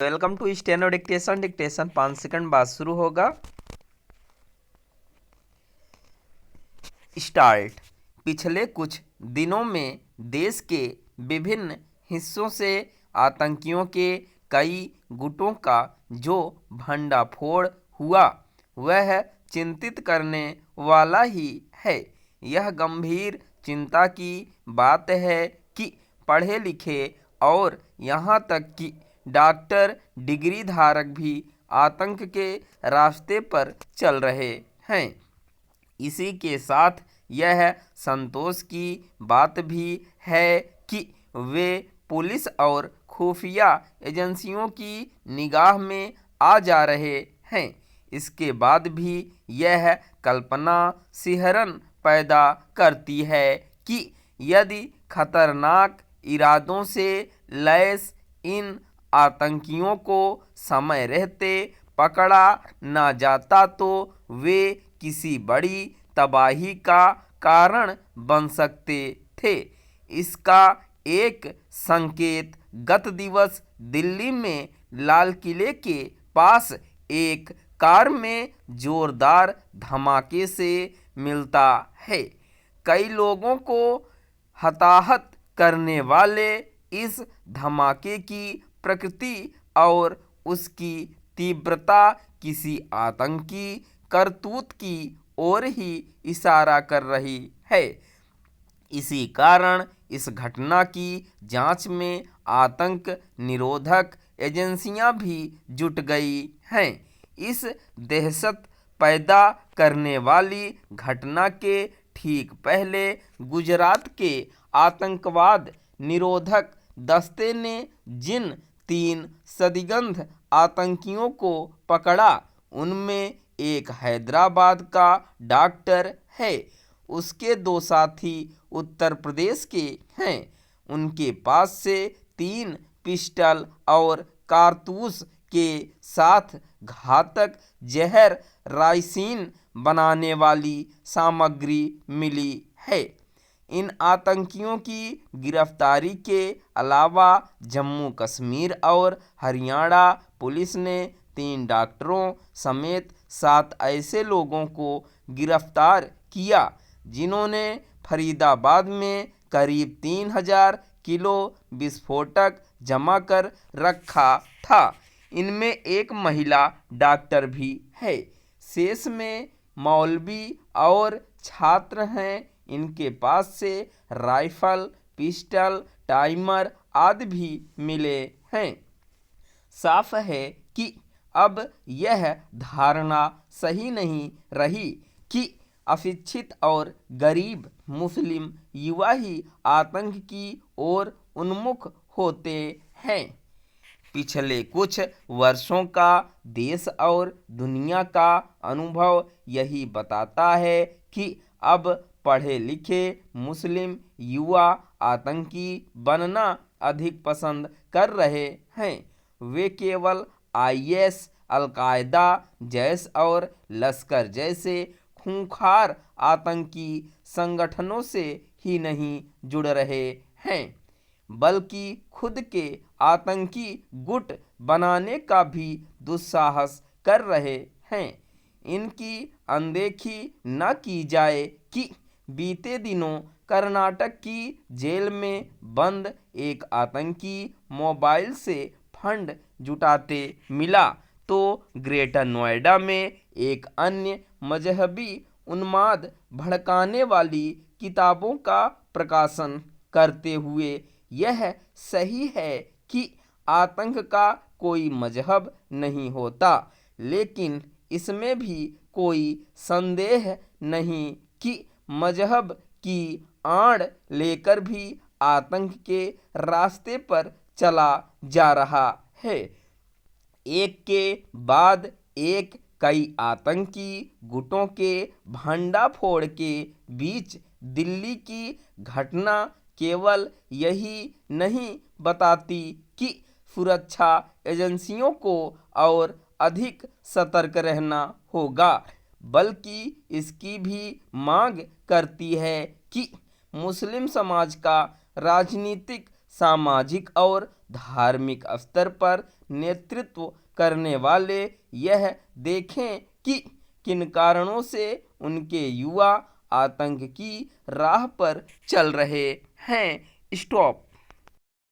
Welcome to steno dictation. Dictation 5 second बाद शुरू होगा। स्टार्ट। पिछले कुछ दिनों में देश के विभिन्न हिस्सों से आतंकियों के कई गुटों का जो भंडाफोड़ हुआ वह चिंतित करने वाला ही है। यह गंभीर चिंता की बात है कि पढ़े लिखे और यहाँ तक कि डॉक्टर डिग्री धारक भी आतंक के रास्ते पर चल रहे हैं। इसी के साथ यह संतोष की बात भी है कि वे पुलिस और खुफिया एजेंसियों की निगाह में आ जा रहे हैं। इसके बाद भी यह कल्पना सिहरन पैदा करती है कि यदि खतरनाक इरादों से लैस इन आतंकियों को समय रहते पकड़ा न जाता तो वे किसी बड़ी तबाही का कारण बन सकते थे। इसका एक संकेत गत दिवस दिल्ली में लाल किले के पास एक कार में जोरदार धमाके से मिलता है। कई लोगों को हताहत करने वाले इस धमाके की प्रकृति और उसकी तीव्रता किसी आतंकी करतूत की ओर ही इशारा कर रही है। इसी कारण इस घटना की जांच में आतंक निरोधक एजेंसियां भी जुट गई हैं। इस दहशत पैदा करने वाली घटना के ठीक पहले गुजरात के आतंकवाद निरोधक दस्ते ने जिन 3 संदिग्ध आतंकियों को पकड़ा उनमें एक हैदराबाद का डॉक्टर है। उसके 2 साथी उत्तर प्रदेश के हैं। उनके पास से 3 पिस्टल और कारतूस के साथ घातक जहर राइसिन बनाने वाली सामग्री मिली है। इन आतंकियों की गिरफ्तारी के अलावा जम्मू कश्मीर और हरियाणा पुलिस ने 3 डॉक्टरों समेत 7 ऐसे लोगों को गिरफ्तार किया जिन्होंने फरीदाबाद में करीब 3000 किलो विस्फोटक जमा कर रखा था। इनमें एक महिला डॉक्टर भी है। शेष में मौलवी और छात्र हैं। इनके पास से राइफल, पिस्टल, टाइमर आदि भी मिले हैं। साफ है कि अब यह धारणा सही नहीं रही कि अशिक्षित और गरीब मुस्लिम युवा ही आतंक की ओर उन्मुख होते हैं। पिछले कुछ वर्षों का देश और दुनिया का अनुभव यही बताता है कि अब पढ़े लिखे मुस्लिम युवा आतंकी बनना अधिक पसंद कर रहे हैं। वे केवल आईएस, अलकायदा, जैश और लश्कर जैसे खूंखार आतंकी संगठनों से ही नहीं जुड़ रहे हैं बल्कि खुद के आतंकी गुट बनाने का भी दुस्साहस कर रहे हैं। इनकी अनदेखी न की जाए कि बीते दिनों कर्नाटक की जेल में बंद एक आतंकी मोबाइल से फंड जुटाते मिला तो ग्रेटर नोएडा में एक अन्य मजहबी उन्माद भड़काने वाली किताबों का प्रकाशन करते हुए यह सही है कि आतंक का कोई मजहब नहीं होता, लेकिन इसमें भी कोई संदेह नहीं कि मजहब की आड़ लेकर भी आतंक के रास्ते पर चला जा रहा है। एक के बाद एक कई आतंकी गुटों के भंडाफोड़ के बीच दिल्ली की घटना केवल यही नहीं बताती कि सुरक्षा एजेंसियों को और अधिक सतर्क रहना होगा, बल्कि इसकी भी मांग करती है कि मुस्लिम समाज का राजनीतिक, सामाजिक और धार्मिक स्तर पर नेतृत्व करने वाले यह देखें कि किन कारणों से उनके युवा आतंक की राह पर चल रहे हैं। स्टॉप।